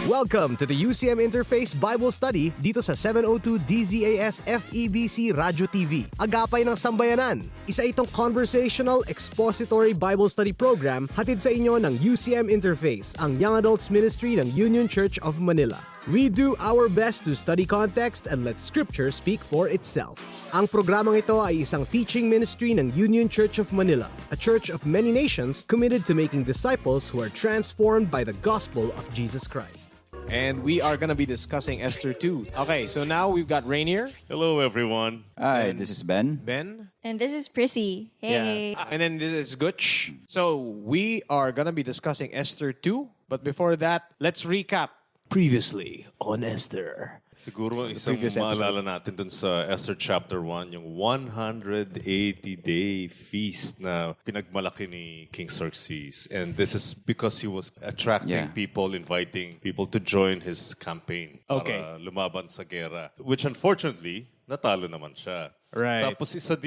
Welcome to the UCM Interface Bible Study dito sa 702 DZAS FEBC Radio TV. Agapay ng Sambayanan. Isa itong conversational expository Bible study program hatid sa inyo ng UCM Interface, ang Young Adults Ministry ng Union Church of Manila. We do our best to study context and let Scripture speak for itself. Ang programang ito ay isang teaching ministry ng Union Church of Manila, a church of many nations committed to making disciples who are transformed by the gospel of Jesus Christ. And we are going to be discussing Esther 2. Okay, so now we've got Rainier. Hello, everyone. Hi, this is Ben. Ben. And this is Prissy. Hey. Yeah. And then this is Gutch. So we are going to be discussing Esther 2. But before that, let's recap previously on Esther. Siguro isang maalala natin dun sa Esther chapter 1, yung 180-day feast na pinagmalaki ni King Xerxes. And this is because he was attracting people, inviting people to join his campaign para lumaban sa gera. Which unfortunately, natalo naman siya. Right. Tapos isa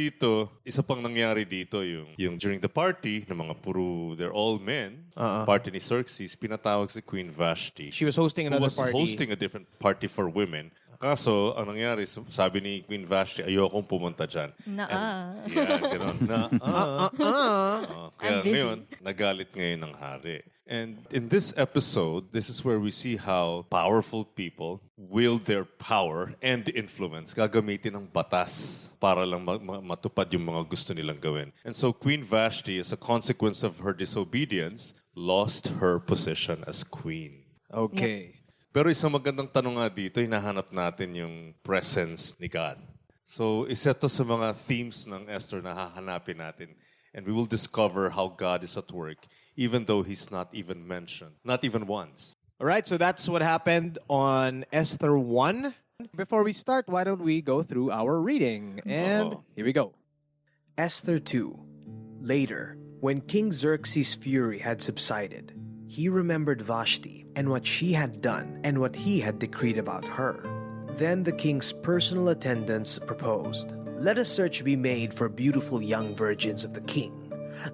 pang nangyari dito, yung during the party, ng mga they're all men, party ni Xerxes, pinatawag si Queen Vashti. She was hosting another party. Who was hosting a different party for women. Kaso, ang nangyari, sabi ni Queen Vashti, ayokong pumunta dyan. Gano'n. Kaya ngayon, nagalit ngayon ng hari. And in this episode, this is where we see how powerful people wield their power and influence, gagamitin ng batas para lang matupad yung mga gusto nilang gawin. And so Queen Vashti, as a consequence of her disobedience, lost her position as queen. Okay. Pero isang magandang tanong nga dito, hinahanap natin yung presence ni God. So isa to sa mga themes ng Esther na hahanapin natin. And we will discover how God is at work, even though He's not even mentioned, not even once. All right, so that's what happened on Esther 1. Before we start, why don't we go through our reading? And here we go. Esther 2. Later, when King Xerxes' fury had subsided, he remembered Vashti and what she had done and what he had decreed about her. Then the king's personal attendants proposed, "Let a search be made for beautiful young virgins of the king.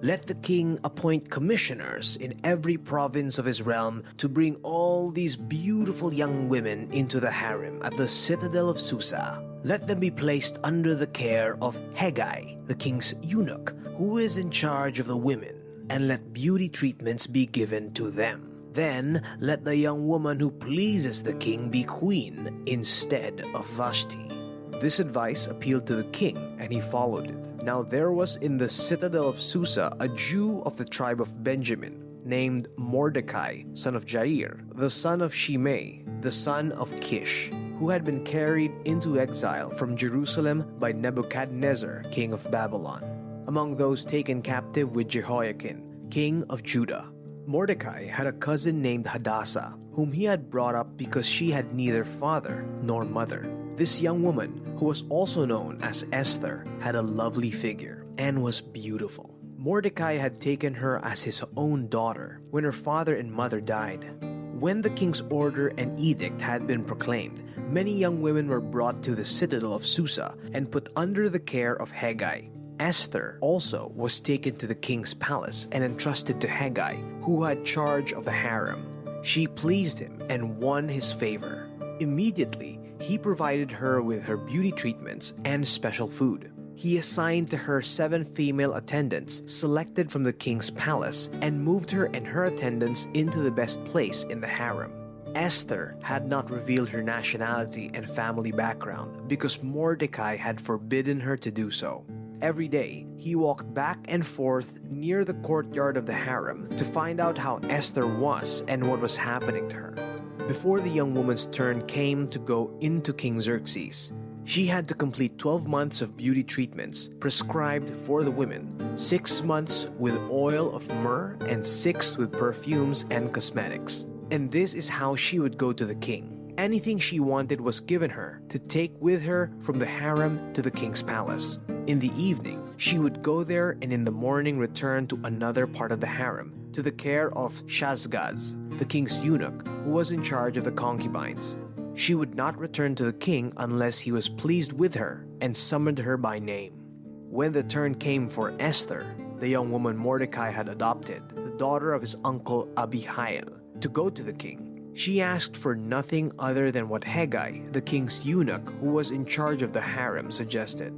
Let the king appoint commissioners in every province of his realm to bring all these beautiful young women into the harem at the citadel of Susa. Let them be placed under the care of Haggai, the king's eunuch, who is in charge of the women, and let beauty treatments be given to them. Then let the young woman who pleases the king be queen instead of Vashti." This advice appealed to the king, and he followed it. Now there was in the citadel of Susa a Jew of the tribe of Benjamin, named Mordecai, son of Jair, the son of Shimei, the son of Kish, who had been carried into exile from Jerusalem by Nebuchadnezzar, king of Babylon, among those taken captive with Jehoiakim, king of Judah. Mordecai had a cousin named Hadassah, whom he had brought up because she had neither father nor mother. This young woman, who was also known as Esther, had a lovely figure and was beautiful. Mordecai had taken her as his own daughter when her father and mother died. When the king's order and edict had been proclaimed, many young women were brought to the citadel of Susa and put under the care of Haggai. Esther also was taken to the king's palace and entrusted to Haggai, who had charge of the harem. She pleased him and won his favor. Immediately, he provided her with her beauty treatments and special food. He assigned to her 7 female attendants selected from the king's palace and moved her and her attendants into the best place in the harem. Esther had not revealed her nationality and family background because Mordecai had forbidden her to do so. Every day, he walked back and forth near the courtyard of the harem to find out how Esther was and what was happening to her. Before the young woman's turn came to go into King Xerxes, she had to complete 12 months of beauty treatments prescribed for the women, 6 months with oil of myrrh and 6 with perfumes and cosmetics. And this is how she would go to the king. Anything she wanted was given her to take with her from the harem to the king's palace. In the evening, she would go there and in the morning return to another part of the harem, to the care of Shazgaz, the king's eunuch, who was in charge of the concubines. She would not return to the king unless he was pleased with her and summoned her by name. When the turn came for Esther, the young woman Mordecai had adopted, the daughter of his uncle Abihail, to go to the king, She asked for nothing other than what Hegai, the king's eunuch who was in charge of the harem, suggested.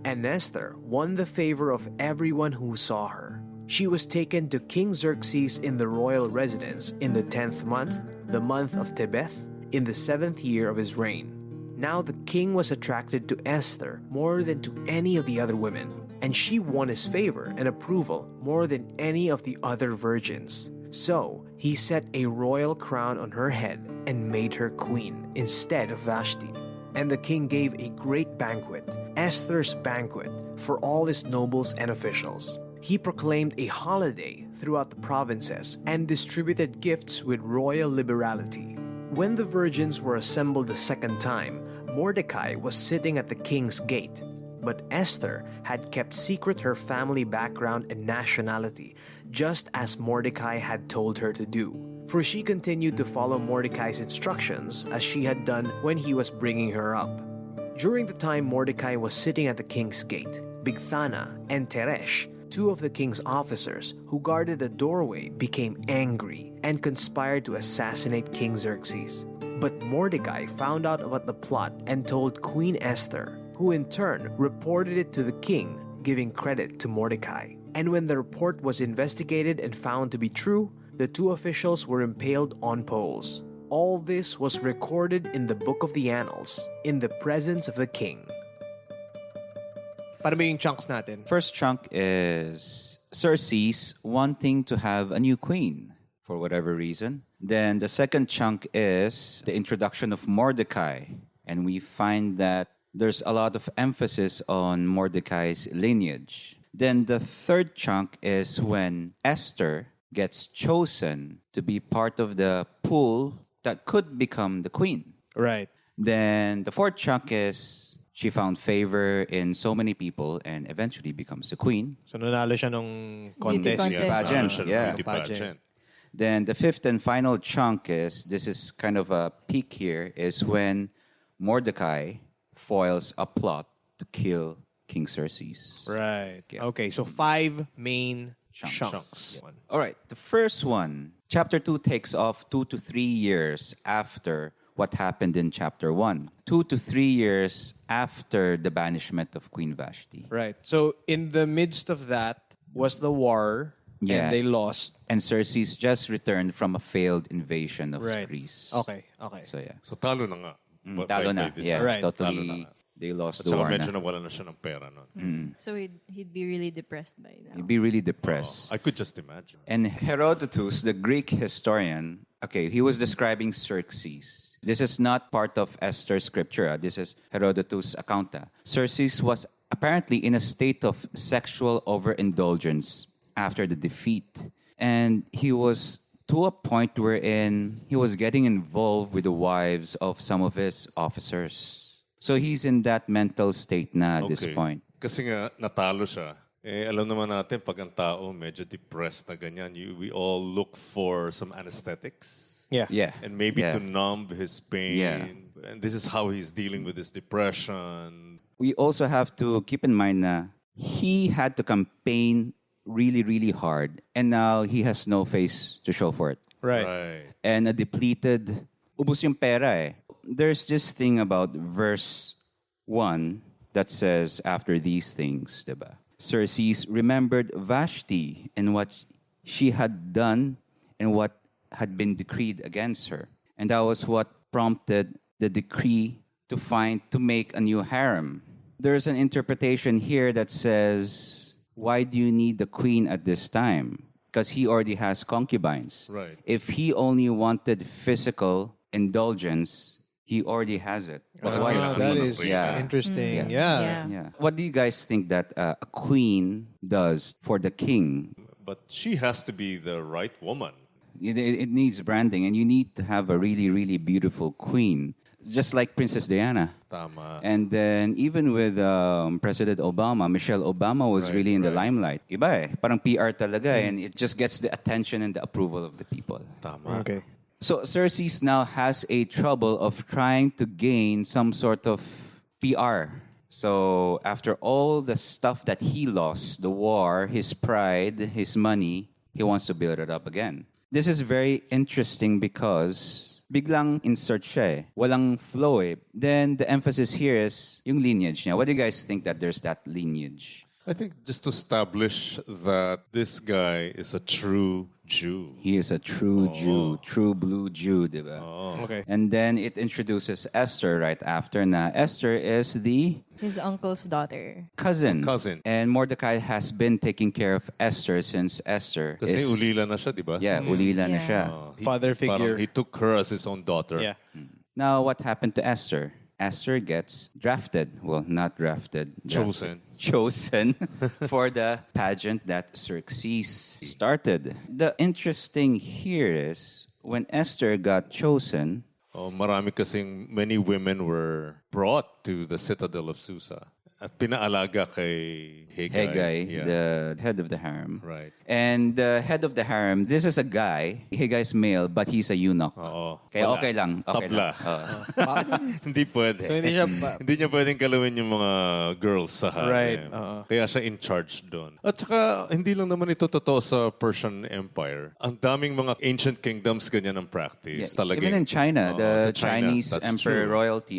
And Esther won the favor of everyone who saw her. She was taken to King Xerxes in the royal residence in the 10th month, the month of Tebeth, in the 7th year of his reign. Now the king was attracted to Esther more than to any of the other women, and she won his favor and approval more than any of the other virgins. So he set a royal crown on her head and made her queen instead of Vashti. And the king gave a great banquet, Esther's banquet, for all his nobles and officials. He proclaimed a holiday throughout the provinces and distributed gifts with royal liberality. When the virgins were assembled the second time, Mordecai was sitting at the king's gate. But Esther had kept secret her family background and nationality, just as Mordecai had told her to do. For she continued to follow Mordecai's instructions as she had done when he was bringing her up. During the time Mordecai was sitting at the king's gate, Bigthana and Teresh, two of the king's officers who guarded the doorway, became angry and conspired to assassinate King Xerxes. But Mordecai found out about the plot and told Queen Esther, who in turn reported it to the king, giving credit to Mordecai. And when the report was investigated and found to be true, the two officials were impaled on poles. All this was recorded in the book of the annals, in the presence of the king. Paano ba yung chunks natin? First chunk is Xerxes wanting to have a new queen for whatever reason. Then the second chunk is the introduction of Mordecai. And we find that there's a lot of emphasis on Mordecai's lineage. Then the third chunk is when Esther gets chosen to be part of the pool that could become the queen. Right. Then the fourth chunk is she found favor in so many people and eventually becomes the queen. So nanalo siya nung Beauty contest. contest. Pageant, Siya ng yeah. beauty pageant. Then the fifth and final chunk is, this is kind of a peak here, is when Mordecai foils a plot to kill King Xerxes. Right. Yeah. Okay, so 5 main Chunks. chunks. All right, the first one, chapter 2 takes off 2 to 3 years after what happened in chapter 1. 2 to 3 years after the banishment of Queen Vashti. Right. So in the midst of that was the war, Yeah. and they lost. And Xerxes just returned from a failed invasion of Right. Greece. Okay, okay. So yeah. So talo na nga. By- Talo by na. this Yeah, time. Right. Talo na totally. nga. They lost At the saka war medyo na. nawala na siya ng pera nun. So he'd be really depressed by now. You'd be really depressed. I could just imagine. And Herodotus, the Greek historian, okay, he was describing Xerxes. This is not part of Esther's scripture. This is Herodotus' account. Xerxes was apparently in a state of sexual overindulgence after the defeat. And he was to a point wherein he was getting involved with the wives of some of his officers. So he's in that mental state na at this point. Kasi nga, natalo siya. Eh, alam naman natin, pag ang tao medyo depressed na ganyan, we all look for some anesthetics. Yeah. Yeah. And maybe yeah. to numb his pain. Yeah. And this is how he's dealing with his depression. We also have to keep in mind na he had to campaign really, really hard. And now he has no face to show for it. Right. And a depleted, ubus yung pera eh. There's this thing about verse 1 that says, after these things, diba? Xerxes remembered Vashti and what she had done and what had been decreed against her. And that was what prompted the decree to make a new harem. There's an interpretation here that says, why do you need the queen at this time? Because he already has concubines. Right. If he only wanted physical indulgence, he already has it. But why kailangan that mo ng is queen? Yeah. interesting. Yeah. Yeah. Yeah. What do you guys think that a queen does for the king? But she has to be the right woman. It needs branding, and you need to have a really, really beautiful queen, just like Princess Diana. Tama. And then even with President Obama, Michelle Obama was Right, really in the right. limelight. Iba eh. Parang PR talaga, and it just gets the attention and the approval of the people. Tama. Okay. So Xerxes now has a trouble of trying to gain some sort of PR. So after all the stuff that he lost, the war, his pride, his money, he wants to build it up again. This is very interesting because biglang insert siya eh. Walang flow eh. Then the emphasis here is yung lineage niya. What do you guys think that there's that lineage? I think just to establish that this guy is a true Jew. He is a true Jew, true blue Jew, diba? Okay. And then it introduces Esther right after na. Esther is the His uncle's daughter. cousin. Cousin. And Mordecai has been taking care of Esther since Esther Kasi is... ulila na siya, di ba? Yeah, ulila na Yeah. siya. Father figure. Parang he took her as his own daughter. Yeah. Now, what happened to Esther? Esther gets drafted. Well, not drafted. Chosen. Chosen for the pageant that Xerxes started. The interesting here is when Esther got chosen, Oh, marami kasing many women were brought to the citadel of Susa at pinaalaga kay Haggai, Yeah. the head of the harem. Right. And the head of the harem, this is a guy. Haggai's male, but he's a eunuch. Oo. Kaya Wala. okay lang. Okay Tabla. lang. Oo. Hindi pwede. So, hindi siya Hindi niya pwedeng kalawin yung mga girls sa harem. Right, oo. Kaya siya in charge doon. At saka, hindi lang naman ito totoo sa Persian Empire. Ang daming mga ancient kingdoms ganyan ang practice. Yeah, Talagang, even in China, Oo, the sa China, Chinese that's emperor true. royalty,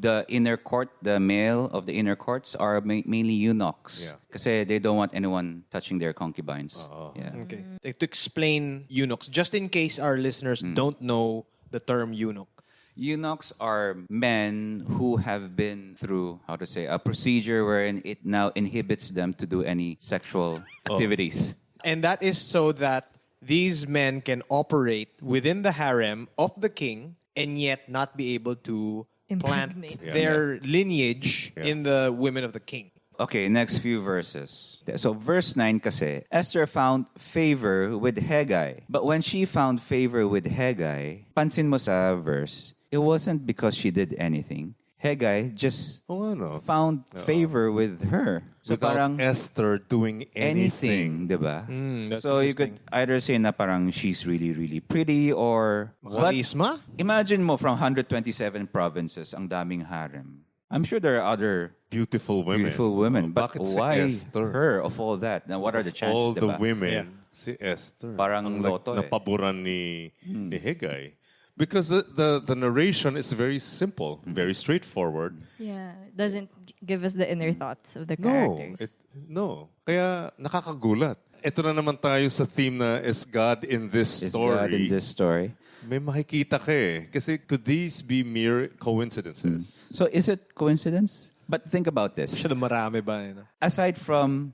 the inner court, the male of the inner courts are mainly eunuchs. Yeah. Kasi they don't want anyone touching their concubines. Yeah. Okay. Like, to explain eunuchs, just in case our listeners don't know the term eunuch. Eunuchs are men who have been through, how to say, a procedure wherein it now inhibits them to do any sexual activities. And that is so that these men can operate within the harem of the king and yet not be able to plant Impregnate. their lineage in the women of the king. Okay, next few verses. So verse 9 kasi, Esther found favor with Haggai. But when she found favor with Haggai, pansin mo sa verse, it wasn't because she did anything. Haggai just Oo, ano? found favor with her. So Without parang Esther doing anything. anything, diba? That's So you interesting. could either say na parang she's really, really pretty or... But Charisma? imagine mo from 127 provinces, ang daming harem. I'm sure there are other Beautiful women. beautiful women. Oh, But bakit si why Esther? her of all that? Now, what are the chances, All the diba? women, si Esther. Parang ang loto eh. napaboran ni Haggai. Because the narration is very simple, very straightforward. Yeah. Doesn't give us the inner thoughts of the No, characters. no. Kaya nakakagulat. Ito na naman tayo sa theme na is God in this Is story. God in this story? May makikita ka eh. Kasi could these be mere coincidences? So is it coincidence? But think about this. Masyado marami ba? Aside from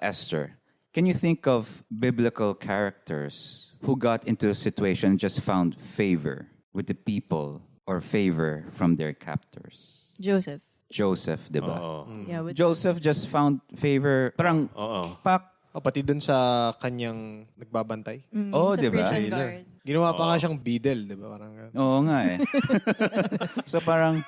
Esther, can you think of biblical characters who got into a situation and just found favor with the people or favor from their captors? Joseph. Joseph, diba? Oo. Yeah. With Joseph just found favor. Parang Oo. pak. O, pati dun sa kanyang nagbabantay. Oh, sa diba? prison guard. Ginawa pa nga siyang beadle, di ba? Parang, Oo nga eh. So parang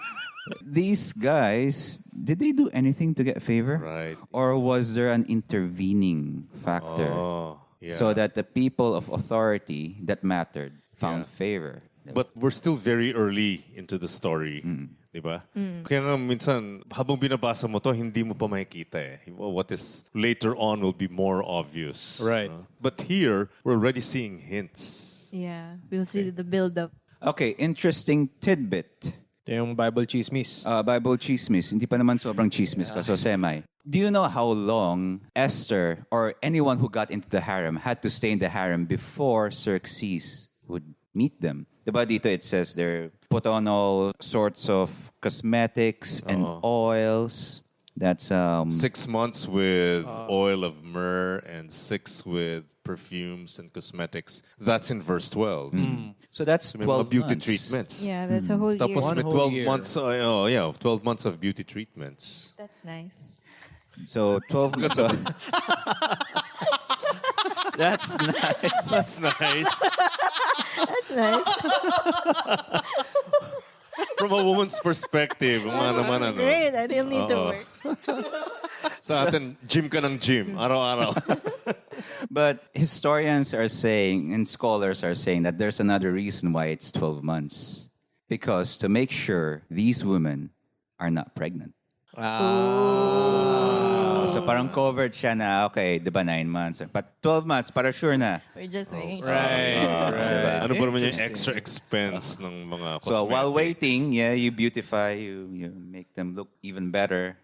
these guys, did they do anything to get favor? Right. Or was there an intervening factor Oh, yeah. so that the people of authority that mattered found Yeah. favor? But we're still very early into the story. Di ba? Kaya nga minsan, habang binabasa mo to, hindi mo pa makikita eh. What is later on will be more obvious. Right. But here, we're already seeing hints. Yeah. We'll see the build-up. Okay, interesting tidbit. ito yung Bible chismis. Bible chismis. Hindi pa naman sobrang chismis pa, so semi. Do you know how long Esther or anyone who got into the harem had to stay in the harem before Xerxes would meet them? Diba dito it says they put on all sorts of cosmetics and oils. That's 6 months with oil of myrrh and 6 with perfumes and cosmetics. That's in verse 12. so that's May 12 mga beauty months. treatments. Yeah, that's a whole year. Tapos One may whole 12 year. months, 12 months of beauty treatments. That's nice. So 12 so, That's nice. That's nice. That's nice. From a woman's perspective, mga naman ano. Great. I didn't need to Oo. work. Sa atin, gym ka ng gym, araw-araw. But historians are saying and scholars are saying that there's another reason why it's 12 months. Because to make sure these women are not pregnant. So parang covered siya na, okay, di ba 9 months? But 12 months, para sure na. We're just making sure. Right. Ano ba naman yung extra expense ng mga cosmetics? So while waiting, you beautify, you make them look even better.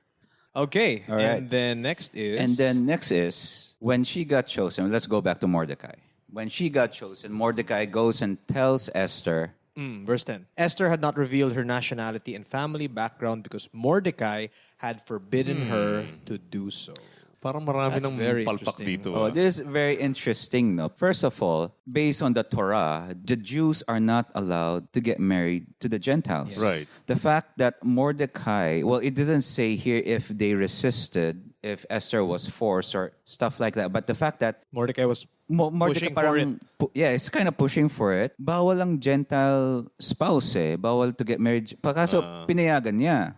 Okay. All right. And then next is... And then next is, when she got chosen, let's go back to Mordecai. When she got chosen, Mordecai goes and tells Esther, verse 10. Esther had not revealed her nationality and family background because Mordecai had forbidden her to do so. Parang marami That's ng very palpak interesting. dito. oh, this is very interesting. No? First of all, based on the Torah, the Jews are not allowed to get married to the Gentiles. Right. The fact that Mordecai, well, it didn't say here if they resisted, if Esther was forced or stuff like that. But the fact that Mordecai was Mordecai pushing for it. Yeah, it's kind of pushing for it. Bawal ang Gentile spouse eh. Bawal to get married. Pagkaso, pinayagan niya.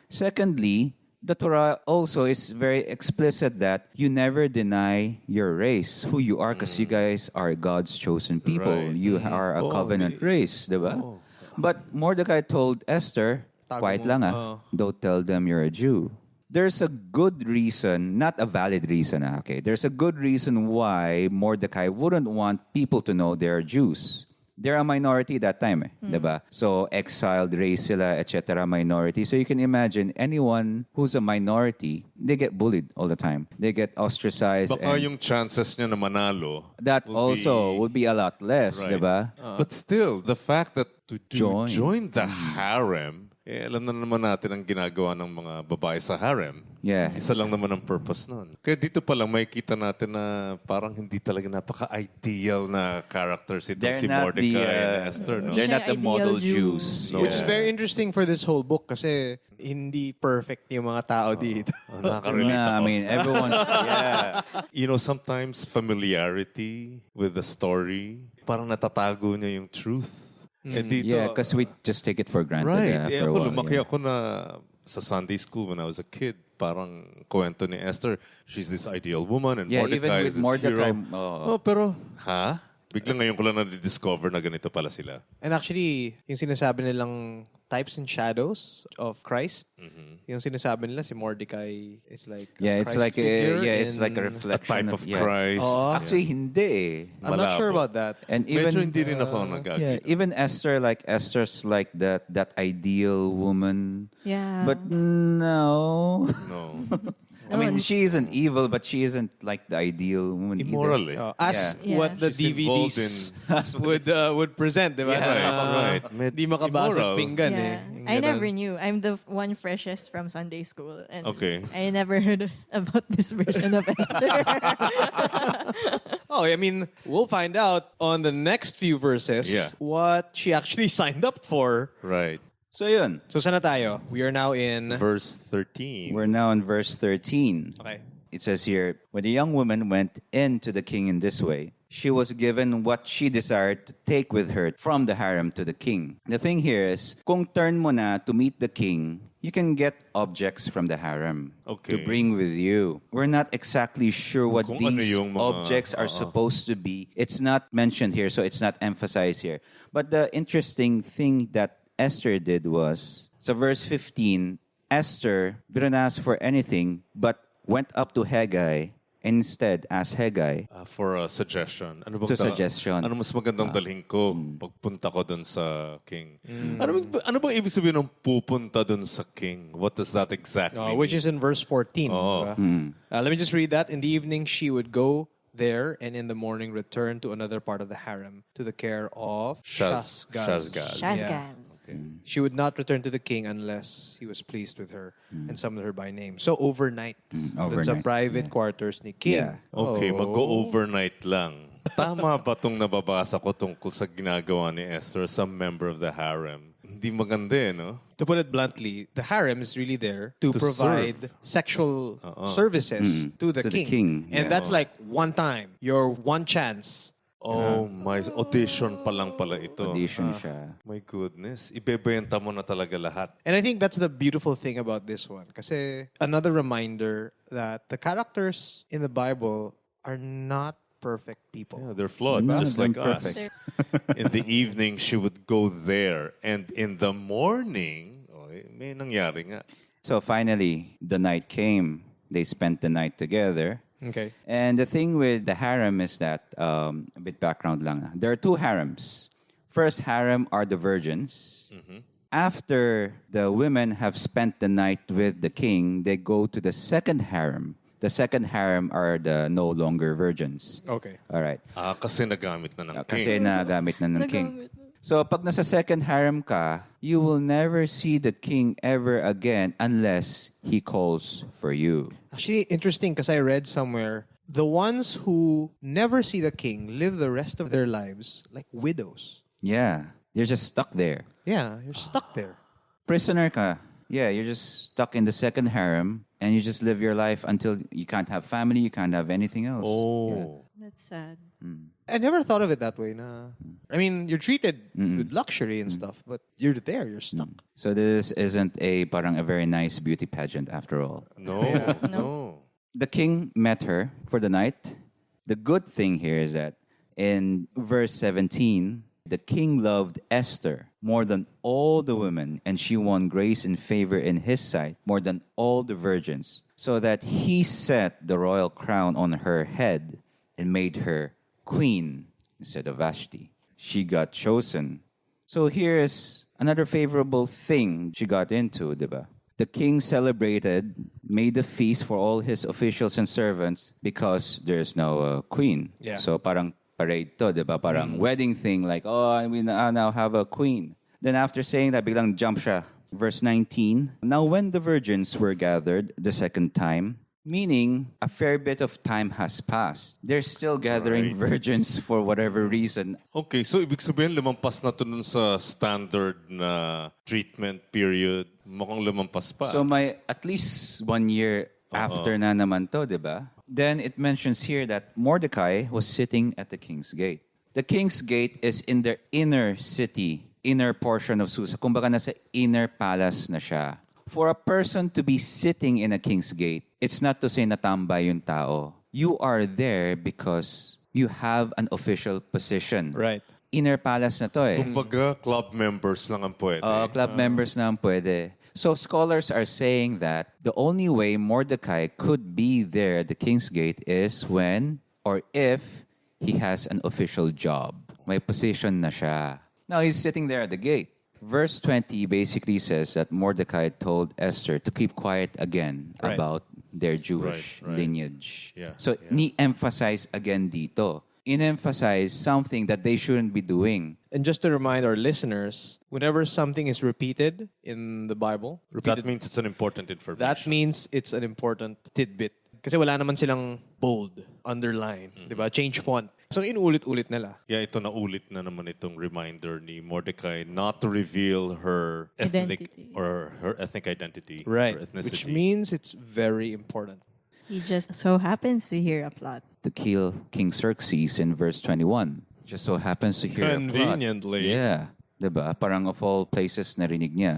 Secondly, the Torah also is very explicit that you never deny your race, who you are, because you guys are God's chosen people. Right. You are a covenant race, diba? But Mordecai told Esther, quiet lang don't tell them you're a Jew. There's a good reason, not a valid reason, okay? There's a good reason why Mordecai wouldn't want people to know they're Jews. They're a minority that time, diba? So exiled race sila, etc. minority. So you can imagine anyone who's a minority, they get bullied all the time. They get ostracized. Baka and yung chances niya na manalo that also would be a lot less, Right. diba? But still, the fact that to Join. the harem, alam na naman natin ang ginagawa ng mga babae sa harem. Yeah. Isa lang naman ang purpose nun. Kaya dito pa lang makikita natin na parang hindi talaga napaka-ideal na characters itong They're si not Mordecai the, and Esther. No? They're not the Ideal model Jew. Jews. No. Which is very interesting for this whole book kasi hindi perfect yung mga tao dito. Nakaka-relate I ako. mean, everyone's, yeah. You know, sometimes familiarity with the story, parang natatago niya yung truth. Eh dito, Yeah, because we just take it for granted. right. For Eh, a ako, while, lumaki yeah. ako na sa Sunday school when I was a kid. Parang kwento ni Esther, she's this ideal woman and Yeah, even Mordecai with is this Mordecai, hero. Oh, pero, Biglang ngayon ko lang na-discover na ganito pala sila. And actually, yung sinasabi nilang types and shadows of Christ, yung sinasabi nila si Mordecai is like a Yeah, it's Christ like figure it's like a A reflection type of yeah. Christ. Actually, hindi eh. I'm not sure about that. And Medyo even hindi rin ako yeah, nag-agree. even Esther's like that ideal woman. Yeah. But no. No. I mean, she isn't evil, but she isn't like the ideal woman. Immoral eh. As Yeah. what the She's involved DVDs would present, di ba? Right. Di makabasa Immoral. pinggan Yeah. eh. Yung I ganun. never knew. I'm the one freshest from Sunday school. And Okay. I never heard about this version of Esther. Oh, I mean, we'll find out on the next few verses Yeah. what she actually signed up for. Right. So yun. So, sana tayo? We are now in... Verse 13. We're now in verse 13. Okay. It says here, when the young woman went in to the king in this way, she was given what she desired to take with her from the harem to the king. The thing here is, kung turn mo na to meet the king, you can get objects from the harem Okay. to bring with you. We're not exactly sure what Kung ano these yung mga- objects are supposed to be. It's not mentioned here, so it's not emphasized here. But the interesting thing that Esther did was, so verse 15, Esther didn't ask for anything, but went up to Haggai and instead asked Haggai For a suggestion. Ano bang to suggestion. Ano mas magandang dalhin ko pagpunta ko dun sa king? Ano bang ibig sabihin ng pupunta dun sa king? What does that exactly mean? Which is in verse 14. Oh. diba? Let me just read that. In the evening, she would go there, and in the morning return to another part of the harem, to the care of Shazgaz. Shazgaz. Shazgaz. She would not return to the king unless he was pleased with her and summoned her by name. So overnight. Dun sa overnight, private quarters ni king. Yeah. Okay, Oh. mag-overnight lang. Tama ba itong nababasa ko tungkol sa ginagawa ni Esther, some member of the harem? Hindi maganda eh, no? To put it bluntly, the harem is really there to, To provide sexual services to the To the king. king, And yeah. that's like one time, your one chance. Oh, my audition pa lang pala ito. audition siya. My goodness. Ibebenta mo na talaga lahat. And I think that's the beautiful thing about this one. Kasi another reminder that the characters in the Bible are not perfect people. Yeah, they're flawed, None just of them like us. In the evening, she would go there. And in the morning, may nangyari nga. So finally, the night came. They spent the night together. Okay. And the thing with the harem is that, a bit background lang. There are two harems. First harem are the virgins. After the women have spent the night with the king, they go to the second harem. The second harem are the no longer virgins. Okay. All right. Kasi nagamit na ng Kasi king. nagamit na ng king. So pag nasa second harem ka, you will never see the king ever again unless he calls for you. Actually, interesting because I read somewhere the ones who never see the king live the rest of their lives like widows. Yeah. You're just stuck there. Yeah, you're stuck there. Prisoner ka. Yeah, you're just stuck in the second harem and you just live your life until you can't have family, you can't have anything else. Oh. That's sad. I never thought of it that way. I mean, you're treated with luxury and stuff, but you're there, you're stuck. So this isn't a very nice beauty pageant after all. No. The king met her for the night. The good thing here is that in verse 17, the king loved Esther more than all the women, and she won grace and favor in his sight more than all the virgins, so that he set the royal crown on her head and made her queen instead of Vashti. She got chosen. So here's another favorable thing she got into, diba? The king celebrated, made a feast for all his officials and servants because there's no queen. Yeah. So parang parade to, diba? Parang wedding thing, like, oh, we now have a queen. Then after saying that, biglang jump siya. Verse 19, now when the virgins were gathered the second time, meaning a fair bit of time has passed. They're still gathering virgins for whatever reason. Okay, so ibig sabihin lumampas na to nun sa standard na treatment period. Mukhang lumampas pa. So may at least 1 year after na naman to, di ba? Then it mentions here that Mordecai was sitting at the king's gate. The king's gate is in the inner city, inner portion of Susa. Kumbaga nasa inner palace na siya. For a person to be sitting in a king's gate, it's not to say natambay yung tao. You are there because you have an official position. Right. Inner palace na to eh. Kumbaga, club members lang ang pwede. Club members na ang pwede. So scholars are saying that the only way Mordecai could be there at the king's gate is when or if he has an official job. May position na siya. Now he's sitting there at the gate. Verse 20 basically says that Mordecai told Esther to keep quiet again about their Jewish lineage. So ni-emphasize again dito. In-emphasize something that they shouldn't be doing. And just to remind our listeners, whenever something is repeated in the Bible, That means it's an important information. that means it's an important tidbit. Kasi wala naman silang bold, underline, di ba? Change font. So inuulit-ulit nila. Yeah, ito naulit na naman itong reminder ni Mordecai not to reveal her ethnic Identity. or her ethnic identity Right. or ethnicity. Which means it's very important. He just so happens to hear a plot. To kill King Xerxes in verse 21. Just so happens to hear a plot. Conveniently. Yeah. Diba? Parang of all places narinig niya.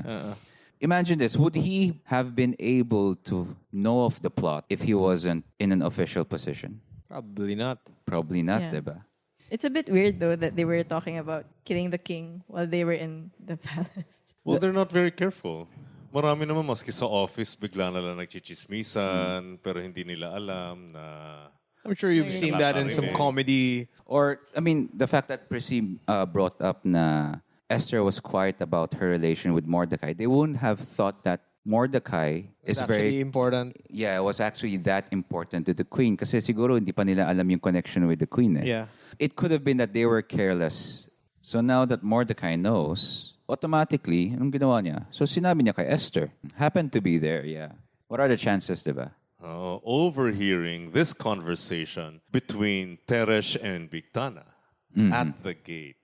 Imagine this. Would he have been able to know of the plot if he wasn't in an official position? Probably not. Probably not, Yeah. diba? It's a bit weird though that they were talking about killing the king while they were in the palace. Well, they're not very careful. Marami naman maski sa office, bigla na lang nagchichismisan, pero hindi nila alam na... I'm sure you've seen that in some comedy. Or, I mean, the fact that Prissy brought up na Esther was quiet about her relation with Mordecai, they wouldn't have thought that Mordecai is It's actually very... important. Yeah, was actually that important to the queen. Kasi siguro hindi pa nila alam yung connection with the queen. Eh. Yeah. It could have been that they were careless. So now that Mordecai knows, automatically, anong ginawa niya? So sinabi niya kay Esther. Happened to be there, yeah. What are the chances, diba? Overhearing this conversation between Teresh and Bigtana at the gate.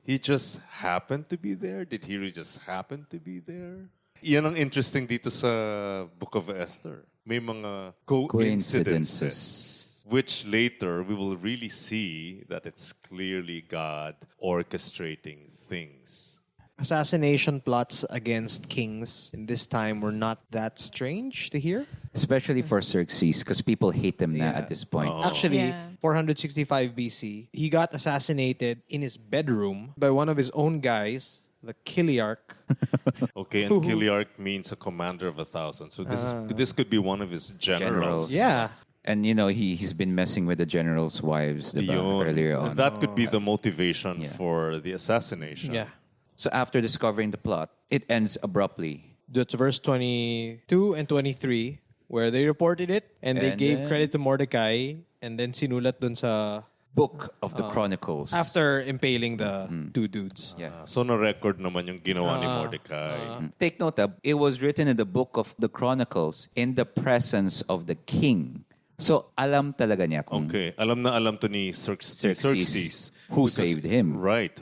He just happened to be there? Did he really just happen to be there? Yan ang interesting dito sa Book of Esther. May mga coincidences. Which later we will really see that it's clearly God orchestrating things. Assassination plots against kings in this time were not that strange to hear. Especially for Xerxes, because people hate them na Yeah. at this point. Actually, Yeah. 465 BC, he got assassinated in his bedroom by one of his own guys the Kiliarch. Okay, and Kiliarch means a commander of 1,000. So this could be one of his generals. Yeah. And he's been messing with the generals' wives diba, Yun. earlier on. That could be the motivation Yeah. for the assassination. Yeah. So after discovering the plot, it ends abruptly. That's verse 22 and 23 where they reported it and they And gave then- credit to Mordecai and then sinulat dun sa Book of the Chronicles. after impaling the two dudes. Yeah. So na-record naman yung ginawa ni Mordecai. Take note, it was written in the book of the Chronicles in the presence of the king. So alam talaga niya kung Okay, alam na alam to ni Xerxes. who Because- saved him. Right.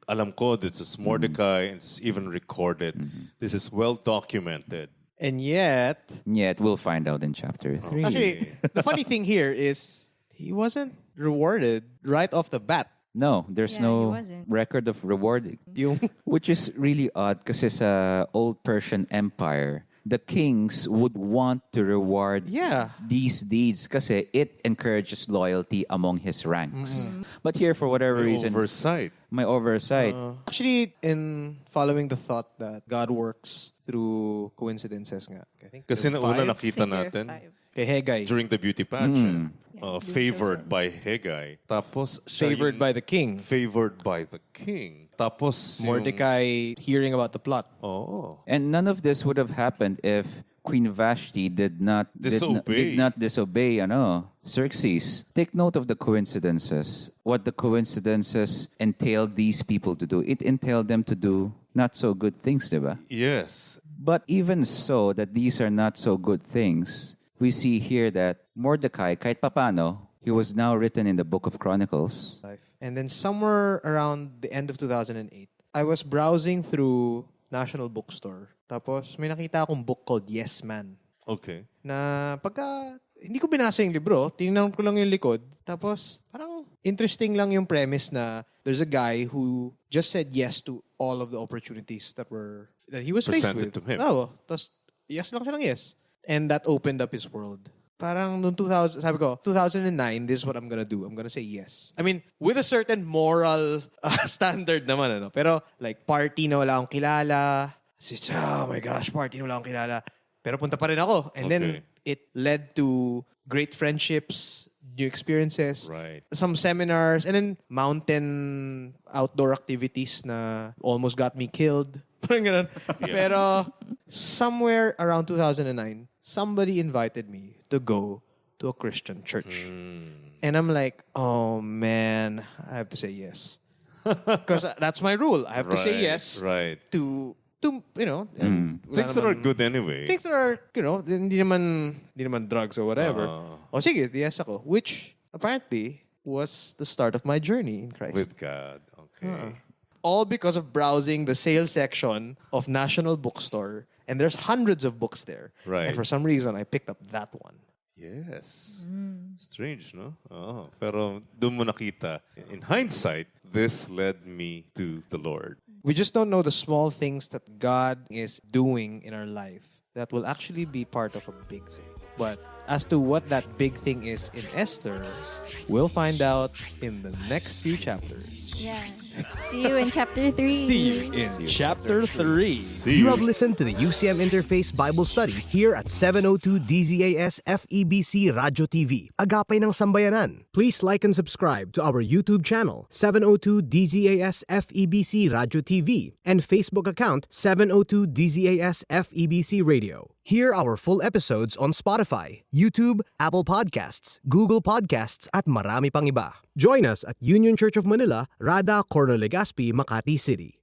Alam ko, this is Mordecai, and it's even recorded. This is well documented. And yet, Yet we'll find out in chapter 3. actually, the funny thing here is he wasn't rewarded right off the bat. No, there's Yeah, he no wasn't. record of rewarding. Yung Which is really odd kasi sa old Persian Empire, the kings would want to reward Yeah. these deeds kasi it encourages loyalty among his ranks. But here, for whatever May reason, oversight. my oversight, actually, in following the thought that God works through coincidences nga. I think Kasi there na were una five. nakita Think there are natin five. Kay Hegai, during the beauty pageant, Yeah, favored chosen. by Hegai. Tapos siya favored yung by the king. favored by the king. Tapos yung- Mordecai hearing about the plot. Oh. and none of this would have happened if Queen Vashti did not Disobey. disobey Xerxes. Take note of the coincidences. What the coincidences entailed these people to do. It entailed them to do not so good things, diba? Yes. But even so, that these are not so good things, we see here that Mordecai, kahit papano, he was now written in the book of Chronicles. And then somewhere around the end of 2008, I was browsing through National Bookstore. Tapos may nakita akong book called Yes Man. Okay. Na pagka hindi ko binasa yung libro, tinignan ko lang yung likod. Tapos parang interesting lang yung premise na there's a guy who just said yes to all of the opportunities that he was faced Presented with. to him. Oo. Tapos yes lang siya ng yes. And that opened up his world. Parang noong 2000, sabi ko, 2009, this is what I'm gonna do. I'm gonna say yes. I mean, with a certain moral standard naman, ano. Pero like party na wala akong kilala. Oh my gosh, party na wala akong kilala. Pero punta pa rin ako. And then Okay. it led to great friendships, new experiences, Right. some seminars, and then mountain outdoor activities na almost got me killed. Parang ganun. Pero somewhere around 2009, somebody invited me to go to a Christian church. And I'm like, oh man, I have to say yes. Because that's my rule. I have to say yes Right. to wala Things that are naman- good anyway. Things that are, hindi naman drugs or whatever. O sige, yes ako. Which apparently was the start of my journey in Christ. With God. Okay. All because of browsing the sales section of National Bookstore. And there's hundreds of books there. Right. And for some reason, I picked up that one. Yes. Strange, no? Oh, pero doon mo nakita. In hindsight, this led me to the Lord. We just don't know the small things that God is doing in our life that will actually be part of a big thing. But as to what that big thing is in Esther, we'll find out in the next few chapters. Yeah. See you in chapter 3. See you in chapter 3. You have listened to the UCM Interface Bible Study here at 702 DZAS FEBC Radio TV, Agapay ng Sambayanan. Please like and subscribe to our YouTube channel, 702 DZAS FEBC Radio TV, and Facebook account, 702 DZAS FEBC Radio. Hear our full episodes on Spotify, YouTube, Apple Podcasts, Google Podcasts, at marami pang iba. Join us at Union Church of Manila, Rada, Corno Legazpi, Makati City.